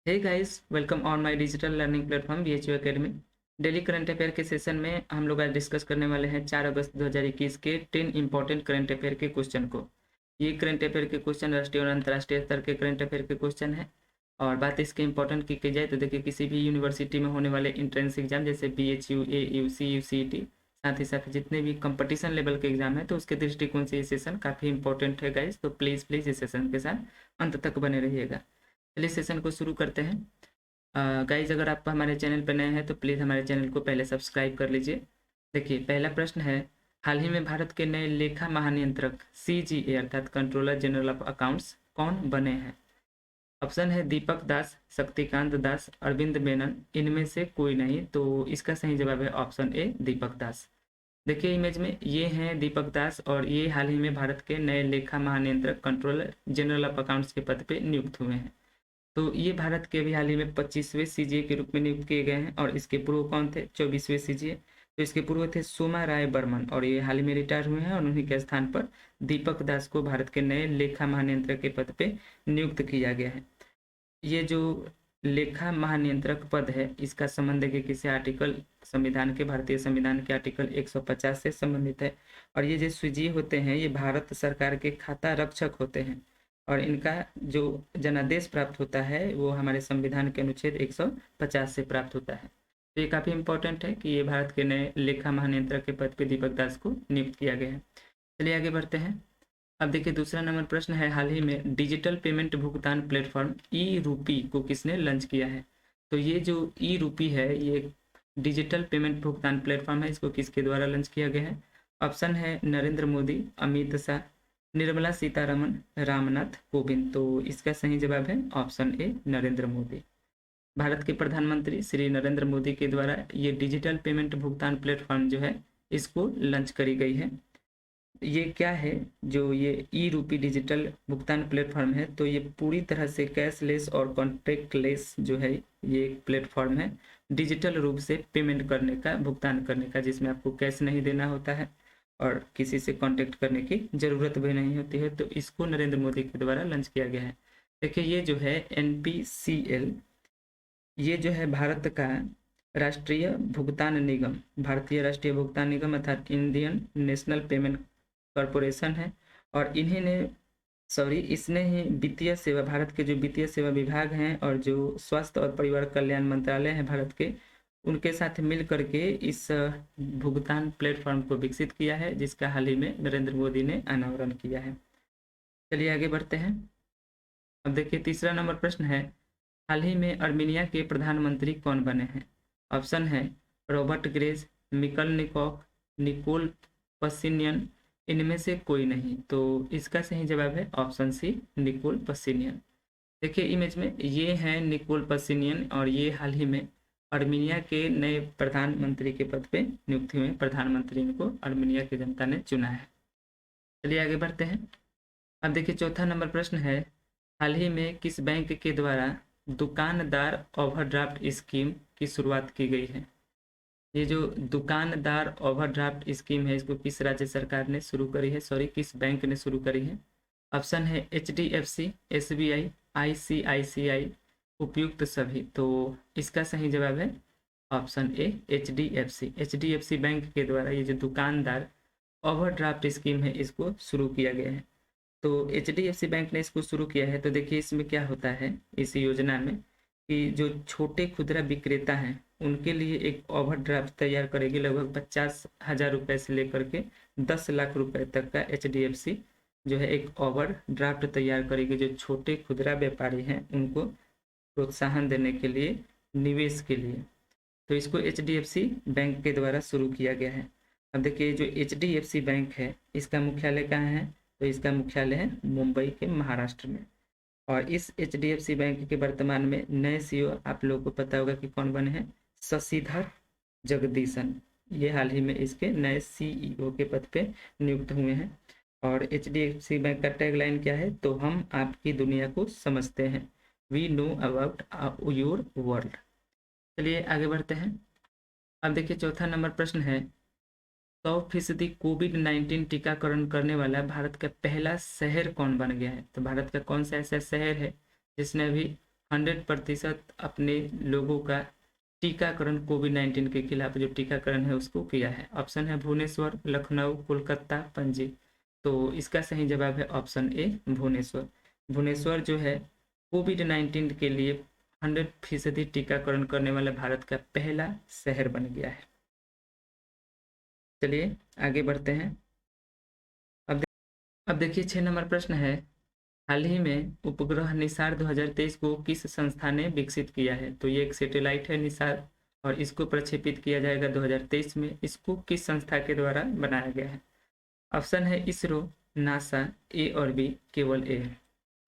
Hey guys, welcome on my digital learning platform BHU academy. Daily current affair के session में हम लोग आज डिस्कस करने वाले हैं 4 अगस्त 2021 के 10 इंपॉर्टेंट करंट अफेयर के क्वेश्चन को। ये करंट अफेयर के क्वेश्चन राष्ट्रीय और अंतर्राष्ट्रीय स्तर के करंट अफेयर के क्वेश्चन है। और बात इसके इंपॉर्टेंट की जाए तो देखिए, किसी भी यूनिवर्सिटी में होने वाले इंट्रेंस एग्जाम जैसे BHU, AU, CU, CET, साथ ही साथ जितने भी कंपटीशन लेवल के एग्जाम है तो उसके दृष्टिकोण से ये सेशन काफ़ी इंपॉर्टेंट है गाइस। तो प्लीज़ प्लीज़ इस सेशन के साथ अंत तक बने रहिएगा। चलिए सेशन को शुरू करते हैं। गाइज, अगर आप हमारे चैनल पर नए हैं तो प्लीज़ हमारे चैनल को पहले सब्सक्राइब कर लीजिए। देखिए, पहला प्रश्न है, हाल ही में भारत के नए लेखा महानियंत्रक CGA अर्थात कंट्रोलर जनरल ऑफ अकाउंट्स कौन बने हैं? ऑप्शन है दीपक दास, शक्तिकांत दास, अरविंद मेनन, इनमें से कोई नहीं। तो इसका सही जवाब है ऑप्शन ए, दीपक दास। देखिए इमेज में ये हैं दीपक दास और ये हाल ही में भारत के नए लेखा महानियंत्रक कंट्रोलर जनरल ऑफ अकाउंट्स के पद पे नियुक्त हुए हैं। तो ये भारत के अभी हाल ही में 25वें CGA के रूप में नियुक्त किए गए हैं। और इसके पूर्व कौन थे? 24वें CGA। तो इसके पूर्व थे सोमा राय बर्मन और ये हाल ही में रिटायर हुए हैं और उन्हीं के स्थान पर दीपक दास को भारत के नए लेखा महानियंत्रक के पद पे नियुक्त किया गया है। ये जो लेखा महानियंत्रक पद है इसका संबंध है किसी आर्टिकल संविधान के, भारतीय संविधान के आर्टिकल 150 से संबंधित है। और ये जो CGA होते हैं ये भारत सरकार के खाता रक्षक होते हैं और इनका जो जनादेश प्राप्त होता है वो हमारे संविधान के अनुच्छेद 150 से प्राप्त होता है। तो ये काफ़ी इंपॉर्टेंट है कि ये भारत के नए लेखा महानियंत्रक के पद पे दीपक दास को नियुक्त किया गया है। चलिए आगे बढ़ते हैं। अब देखिए दूसरा नंबर प्रश्न है, हाल ही में डिजिटल पेमेंट भुगतान प्लेटफॉर्म ई रूपी को किसने लॉन्च किया है? तो ये जो ई रूपी है ये डिजिटल पेमेंट भुगतान प्लेटफॉर्म है, इसको किसके द्वारा लॉन्च किया गया है? ऑप्शन है नरेंद्र मोदी, अमित शाह, निर्मला सीतारमन, रामनाथ कोविंद। तो इसका सही जवाब है ऑप्शन ए, नरेंद्र मोदी। भारत के प्रधानमंत्री श्री नरेंद्र मोदी के द्वारा ये डिजिटल पेमेंट भुगतान प्लेटफॉर्म जो है इसको लॉन्च करी गई है। ये क्या है? जो ये ई रूपी डिजिटल भुगतान प्लेटफॉर्म है तो ये पूरी तरह से कैशलेस और कॉन्टेक्टलेस जो है ये एक प्लेटफॉर्म है डिजिटल रूप से पेमेंट करने का, भुगतान करने का, जिसमें आपको कैश नहीं देना होता है और किसी से कांटेक्ट करने की ज़रूरत भी नहीं होती है। तो इसको नरेंद्र मोदी के द्वारा लॉन्च किया गया है। देखिए ये जो है NPCL, ये जो है भारत का राष्ट्रीय भुगतान निगम, भारतीय राष्ट्रीय भुगतान निगम अर्थात इंडियन नेशनल पेमेंट कॉरपोरेशन है। और इन्हीं ने इसने ही वित्तीय सेवा, भारत के जो वित्तीय सेवा विभाग हैं और जो स्वास्थ्य और परिवार कल्याण मंत्रालय है भारत के, उनके साथ मिल करके इस भुगतान प्लेटफॉर्म को विकसित किया है जिसका हाल ही में नरेंद्र मोदी ने अनावरण किया है। चलिए आगे बढ़ते हैं। अब देखिए तीसरा नंबर प्रश्न है, हाल ही में अर्मीनिया के प्रधानमंत्री कौन बने हैं? ऑप्शन है रॉबर्ट ग्रेज, मिकल निकोक, निकोल पसिनियन, इनमें से कोई नहीं। तो इसका सही जवाब है ऑप्शन सी, निकोल पसिनियन। देखिए इमेज में ये हैं निकोल पसिनियन और ये हाल ही में अर्मीनिया के नए प्रधानमंत्री के पद पे नियुक्त हुए। प्रधानमंत्री को अर्मीनिया की जनता ने चुना है। चलिए आगे बढ़ते हैं। अब देखिए चौथा नंबर प्रश्न है, हाल ही में किस बैंक के द्वारा दुकानदार ओवरड्राफ्ट स्कीम की शुरुआत की गई है? ये जो दुकानदार ओवरड्राफ्ट स्कीम है इसको किस राज्य सरकार ने शुरू करी है, किस बैंक ने शुरू करी है? ऑप्शन है HDFC, SBI, ICICI, उपयुक्त सभी। तो इसका सही जवाब है ऑप्शन ए, HDFC बैंक के द्वारा ये जो दुकानदार ओवरड्राफ्ट स्कीम है इसको शुरू किया गया है। तो HDFC बैंक ने इसको शुरू किया है। तो देखिए इसमें क्या होता है इस योजना में कि जो छोटे खुदरा विक्रेता हैं उनके लिए एक ओवरड्राफ्ट तैयार करेगी, लगभग 50,000 रुपये से लेकर के 10 लाख रुपए तक का HDFC जो है एक ओवरड्राफ्ट तैयार करेगी, जो छोटे खुदरा व्यापारी हैं उनको प्रोत्साहन देने के लिए, निवेश के लिए। तो इसको HDFC बैंक के द्वारा शुरू किया गया है। अब देखिए जो HDFC बैंक है इसका मुख्यालय कहाँ है? तो इसका मुख्यालय है मुंबई के, महाराष्ट्र में। और इस HDFC बैंक के वर्तमान में नए CEO आप लोगों को पता होगा कि कौन बने हैं? शशिधर जगदीशन। ये हाल ही में इसके नए CEO के पद पे नियुक्त हुए हैं। और HDFC बैंक का टैगलाइन क्या है? तो हम आपकी दुनिया को समझते हैं, we know about your world. चलिए आगे बढ़ते हैं। अब देखिए चौथा नंबर प्रश्न है, 100% कोविड-19 टीकाकरण करने वाला भारत का पहला शहर कौन बन गया है? तो भारत का कौन सा ऐसा शहर है जिसने अभी 100% अपने लोगों का टीकाकरण कोविड-19 के खिलाफ जो टीकाकरण है उसको किया है। ऑप्शन है भुवनेश्वर, लखनऊ, कोलकाता, पणजी। तो इसका सही जवाब है ऑप्शन ए भुवनेश्वर। भुवनेश्वर जो है कोविड-19 के लिए 100% टीकाकरण करने वाला भारत का पहला शहर बन गया है। चलिए आगे बढ़ते हैं। अब देखिए 6 नंबर प्रश्न है, हाल ही में उपग्रह निसार 2023 को किस संस्था ने विकसित किया है? तो ये एक सैटेलाइट है निसार और इसको प्रक्षेपित किया जाएगा 2023 में। इसको किस संस्था के द्वारा बनाया गया है? ऑप्शन है इसरो, नासा, ए और बी, केवल ए।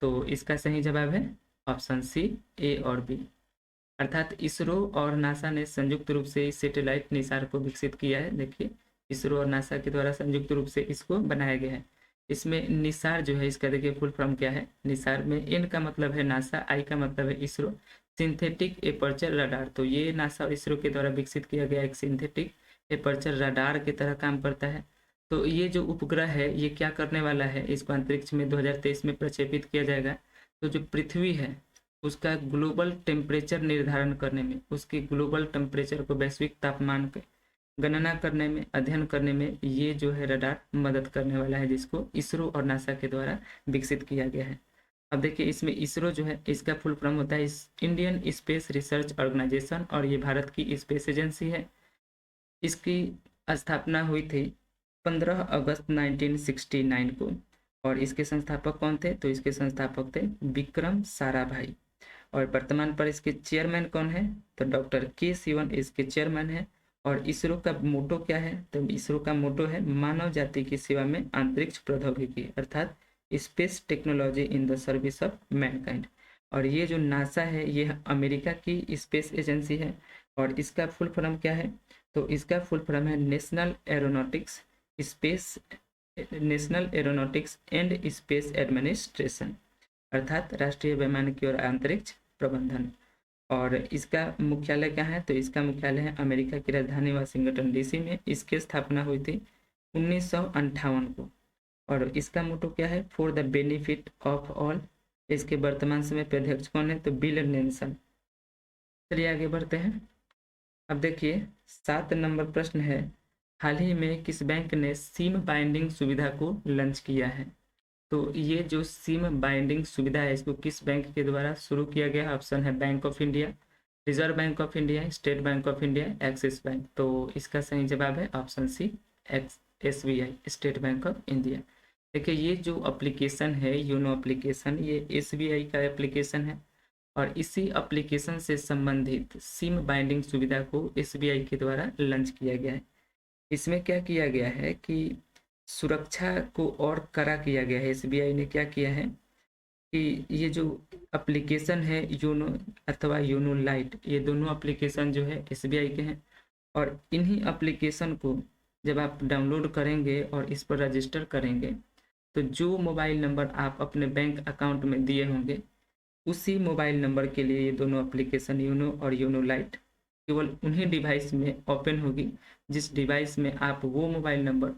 तो इसका सही जवाब है ऑप्शन सी, ए और बी। अर्थात इसरो और नासा ने संयुक्त रूप से इस सैटेलाइट निसार को विकसित किया है। देखिए इसरो और नासा के द्वारा संयुक्त रूप से इसको बनाया गया है। इसमें निसार जो है, इसका देखिए फुल फॉर्म क्या है। निसार में एन का मतलब है नासा, आई का मतलब है इसरो, सिंथेटिक एपर्चर रडार। तो ये नासा और इसरो के द्वारा विकसित किया गया एक सिंथेटिक एपर्चर रडार की तरह काम करता है। तो ये जो उपग्रह है ये क्या करने वाला है, इसको अंतरिक्ष में 2023 में प्रक्षेपित किया जाएगा। तो जो पृथ्वी है उसका ग्लोबल टेम्परेचर निर्धारण करने में, उसके ग्लोबल टेम्परेचर को, वैश्विक तापमान के गणना करने में, अध्ययन करने में ये जो है रडार मदद करने वाला है, जिसको इसरो और नासा के द्वारा विकसित किया गया है। अब देखिए इसमें इसरो जो है इसका फुल फॉर्म होता है इंडियन स्पेस रिसर्च ऑर्गेनाइजेशन और ये भारत की स्पेस एजेंसी है। इसकी स्थापना हुई थी 15 अगस्त 1969 को। और इसके संस्थापक कौन थे? तो इसके संस्थापक थे विक्रम साराभाई। और वर्तमान पर इसके चेयरमैन कौन है? तो डॉक्टर के सिवन इसके चेयरमैन है। और इसरो का मोटो क्या है? तो इसरो का मोटो है मानव जाति की सेवा में अंतरिक्ष प्रौद्योगिकी, अर्थात space technology in the service of Mankind. और ये जो नासा है ये अमेरिका की स्पेस एजेंसी है। और इसका फुल फॉर्म क्या है? तो इसका फुल फॉर्म है national aeronautics and space administration, अर्थात राष्ट्रीय वैमानिकी और अंतरिक्ष प्रबंधन। और इसका मुख्यालय क्या है? तो इसका मुख्यालय है अमेरिका की राजधानी वाशिंगटन डीसी में। इसकी स्थापना हुई थी 1958 को। और इसका मोटो क्या है? For the benefit of all. इसके वर्तमान समय पे अध्यक्ष कौन है? तो बिल नेल्सन। चलिए आगे बढ़ते हैं। अब देखिए 7 नंबर प्रश्न है, हाल ही में किस बैंक ने सिम बाइंडिंग सुविधा को लॉन्च किया है? तो ये जो सिम बाइंडिंग सुविधा है इसको किस बैंक के द्वारा शुरू किया गया? ऑप्शन है Bank of India, Reserve Bank of India, State Bank of India, Axis Bank. तो इसका सही जवाब है option C, SBI, State Bank of India. देखिए ये जो एप्लीकेशन है योनो एप्लीकेशन, ये SBI का एप्लीकेशन है। और इसी एप्लीकेशन से संबंधित सिम बाइंडिंग सुविधा को SBI के द्वारा लॉन्च किया गया है। इसमें क्या किया गया है कि सुरक्षा को और कड़ा किया गया है। SBI ने क्या किया है कि ये जो एप्लीकेशन है योनो अथवा योनो लाइट, ये दोनों एप्लीकेशन जो है SBI के हैं। और इन्हीं एप्लीकेशन को जब आप डाउनलोड करेंगे और इस पर रजिस्टर करेंगे तो जो मोबाइल नंबर आप अपने बैंक अकाउंट में दिए होंगे उसी मोबाइल नंबर के लिए ये दोनों एप्लीकेशन योनो और योनो लाइट केवल उन्हीं डिवाइस में ओपन होगी जिस डिवाइस में आप वो मोबाइल नंबर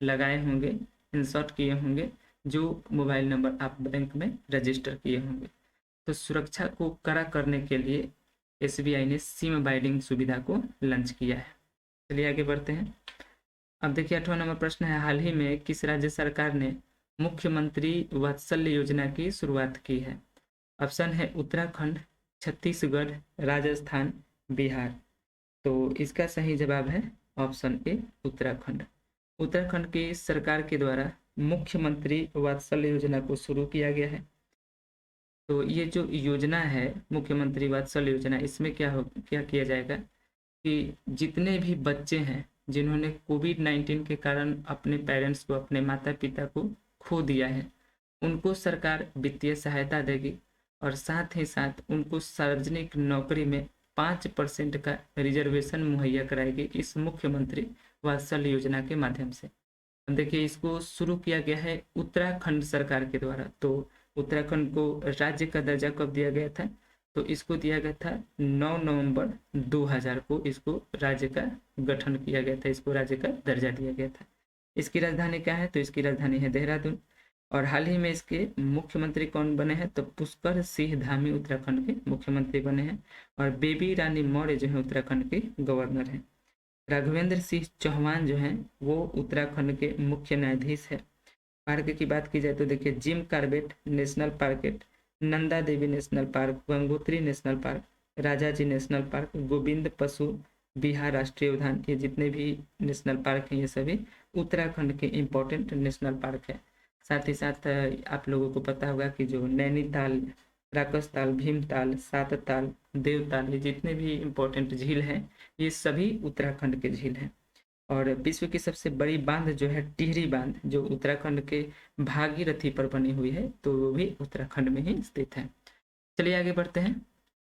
लगाए होंगे, इंसर्ट किए होंगे, जो मोबाइल नंबर आप बैंक में रजिस्टर किए होंगे। तो सुरक्षा को कड़ा करने के लिए SBI ने सिम बाइंडिंग सुविधा को लॉन्च किया है। चलिए आगे बढ़ते हैं। अब देखिए 8वां नंबर प्रश्न है, हाल ही में किस राज्य सरकार ने मुख्यमंत्री वात्सल्य योजना की शुरुआत की है? ऑप्शन है उत्तराखंड, छत्तीसगढ़, राजस्थान, बिहार। तो इसका सही जवाब है ऑप्शन ए, उत्तराखंड। उत्तराखंड की सरकार के द्वारा मुख्यमंत्री वात्सल्य योजना को शुरू किया गया है। तो ये जो योजना है मुख्यमंत्री वात्सल्य योजना, इसमें क्या किया जाएगा कि जितने भी बच्चे हैं जिन्होंने कोविड-19 के कारण अपने पेरेंट्स को, अपने माता पिता को खो दिया है, उनको सरकार वित्तीय सहायता देगी और साथ ही साथ उनको सार्वजनिक नौकरी में 5% का रिजर्वेशन मुहैया कराएगी इस मुख्यमंत्री वात्सल्य योजना के माध्यम से। देखिए इसको शुरू किया गया है उत्तराखंड सरकार के द्वारा। तो उत्तराखंड को राज्य का दर्जा कब दिया गया था? तो इसको दिया गया था 9 नवंबर 2000 को इसको राज्य का गठन किया गया था, इसको राज्य का दर्जा दिया गया था। इसकी राजधानी क्या है? तो इसकी राजधानी है देहरादून। और हाल ही में इसके मुख्यमंत्री कौन बने हैं, तो पुष्कर सिंह धामी उत्तराखंड के मुख्यमंत्री बने हैं। और बेबी रानी मौर्य जो है उत्तराखंड के गवर्नर हैं। राघवेंद्र सिंह चौहान जो हैं वो उत्तराखंड के मुख्य न्यायाधीश है। पार्क की बात की जाए तो देखिए Jim Corbett National Park, Nanda Devi National Park, Gangotri National Park, Rajaji National Park, Govind पशु बिहार राष्ट्रीय उद्यान, ये जितने भी नेशनल पार्क हैं ये सभी उत्तराखंड के इम्पोर्टेंट नेशनल पार्क है। साथ ही साथ आप लोगों को पता होगा कि जो नैनीताल, राकसताल, भीमताल, सातताल, देवताल, ये जितने भी इम्पोर्टेंट झील हैं ये सभी उत्तराखंड के झील हैं। और विश्व की सबसे बड़ी बांध जो है टिहरी बांध, जो उत्तराखंड के भागीरथी पर बनी हुई है, तो वो भी उत्तराखंड में ही स्थित है। चलिए आगे बढ़ते हैं।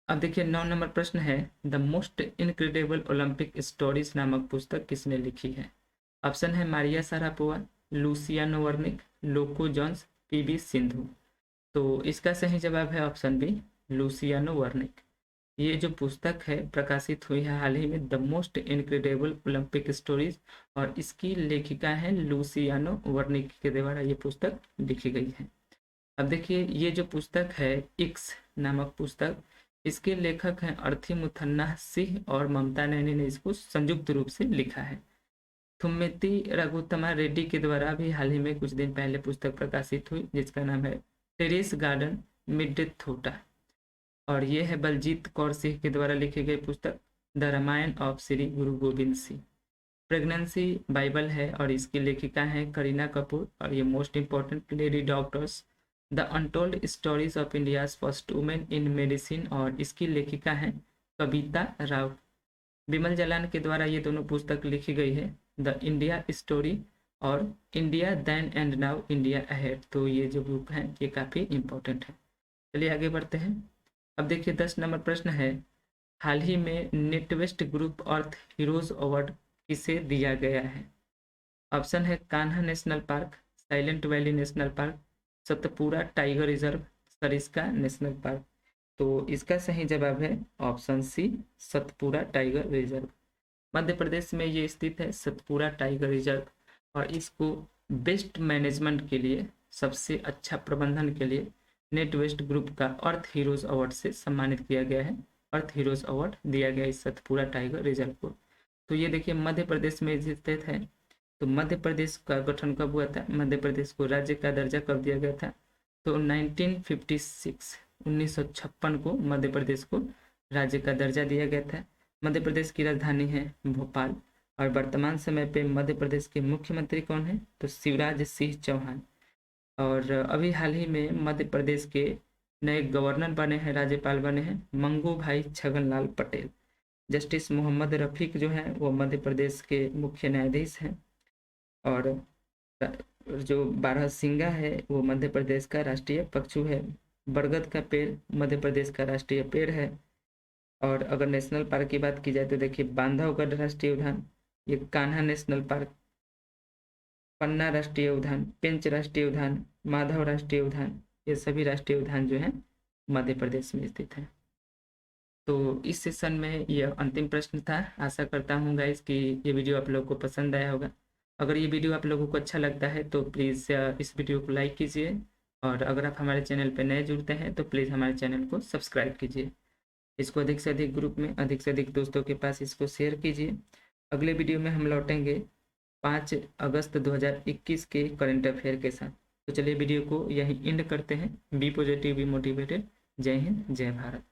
अब देखिए 9 नंबर प्रश्न है, the most incredible Olympic stories नामक पुस्तक किसने लिखी है। ऑप्शन है मारिया सारापोवा, लुसियानो वर्निक, लोको जॉन्स, पीवी सिंधु। तो इसका सही जवाब है ऑप्शन बी, लुसियानो वर्निक। ये जो पुस्तक है प्रकाशित हुई है हाल ही में, the most incredible Olympic stories, और इसकी लेखिका है लुसियानो वर्निक के द्वारा ये पुस्तक लिखी गई है। अब देखिए ये जो पुस्तक है इक्स नामक पुस्तक, इसके लेखक हैं अर्थी मुथन्ना सिंह और ममता नैनी ने इसको संयुक्त रूप से लिखा है। थुम्मेती रघुत्तमा रेड्डी के द्वारा भी हाल ही में कुछ दिन पहले पुस्तक प्रकाशित हुई जिसका नाम है टेरेस गार्डन मिड थोटा। और ये है बलजीत कौर सिंह के द्वारा लिखी गई पुस्तक the Ramayan of Shri Guru Govind Singh. Pregnancy Bible है और इसकी लेखिका है करीना कपूर। और ये most important lady doctors, the untold stories of India's first women in medicine, और इसकी लेखिका है कविता राव। बिमल जालान के द्वारा ये दोनों पुस्तक लिखी गई है, द इंडिया स्टोरी और India then and now India ahead. तो ये जो बुक है ये काफ़ी इंपॉर्टेंट है। चलिए आगे बढ़ते हैं। अब देखिए 10 नंबर प्रश्न है, हाल ही में NatWest group Earth Heroes Award किसे दिया गया है। ऑप्शन है Kanha National Park, Silent Valley National Park, Satpura Tiger Reserve, Sariska National Park. तो इसका सही जवाब है option C, Satpura Tiger Reserve. Madhya Pradesh में ये स्थित है सतपुरा टाइगर रिजर्व, और इसको बेस्ट मैनेजमेंट के लिए, सबसे अच्छा प्रबंधन के लिए नेट वेस्ट ग्रुप का अर्थ हीरोज अवार्ड से सम्मानित किया गया है। अर्थ हीरोज अवार्ड दिया गया इस सतपुरा टाइगर रिजर्व को। तो ये देखिए मध्य प्रदेश में स्थित है। तो मध्य प्रदेश का गठन कब हुआ था, मध्य प्रदेश को राज्य का दर्जा कब दिया गया था, तो 1956 को मध्य प्रदेश को राज्य का दर्जा दिया गया था। मध्य प्रदेश की राजधानी है भोपाल। और वर्तमान समय पे मध्य प्रदेश के मुख्यमंत्री कौन है, तो शिवराज सिंह चौहान। और अभी हाल ही में मध्य प्रदेश के नए गवर्नर बने हैं, राज्यपाल बने हैं मंगू भाई छगनलाल पटेल। जस्टिस मोहम्मद रफीक जो है वो मध्य प्रदेश के मुख्य न्यायाधीश हैं। और जो बारहसिंगा है वो मध्य प्रदेश का राष्ट्रीय पक्षी है। बरगद का पेड़ मध्य प्रदेश का राष्ट्रीय पेड़ है। और अगर नेशनल पार्क की बात की जाए तो देखिए बांधवगढ़ राष्ट्रीय उद्यान, ये कान्हा नेशनल पार्क, पन्ना राष्ट्रीय उद्यान, पेंच राष्ट्रीय उद्यान, माधव राष्ट्रीय उद्यान, ये सभी राष्ट्रीय उद्यान जो हैं मध्य प्रदेश में स्थित हैं। तो इस सेशन में यह अंतिम प्रश्न था। आशा करता हूँ गाइस कि ये वीडियो आप लोगों को पसंद आया होगा। अगर ये वीडियो आप लोगों को अच्छा लगता है तो प्लीज़ इस वीडियो को लाइक कीजिए, और अगर आप हमारे चैनल पर नए जुड़ते हैं तो प्लीज़ हमारे चैनल को सब्सक्राइब कीजिए। इसको अधिक से अधिक ग्रुप में, अधिक से अधिक दोस्तों के पास इसको शेयर कीजिए। अगले वीडियो में हम लौटेंगे 5 अगस्त 2021 के करंट अफेयर के साथ। तो चलिए वीडियो को यहीं एंड करते हैं। Be positive, be motivated. जय हिंद, जय भारत।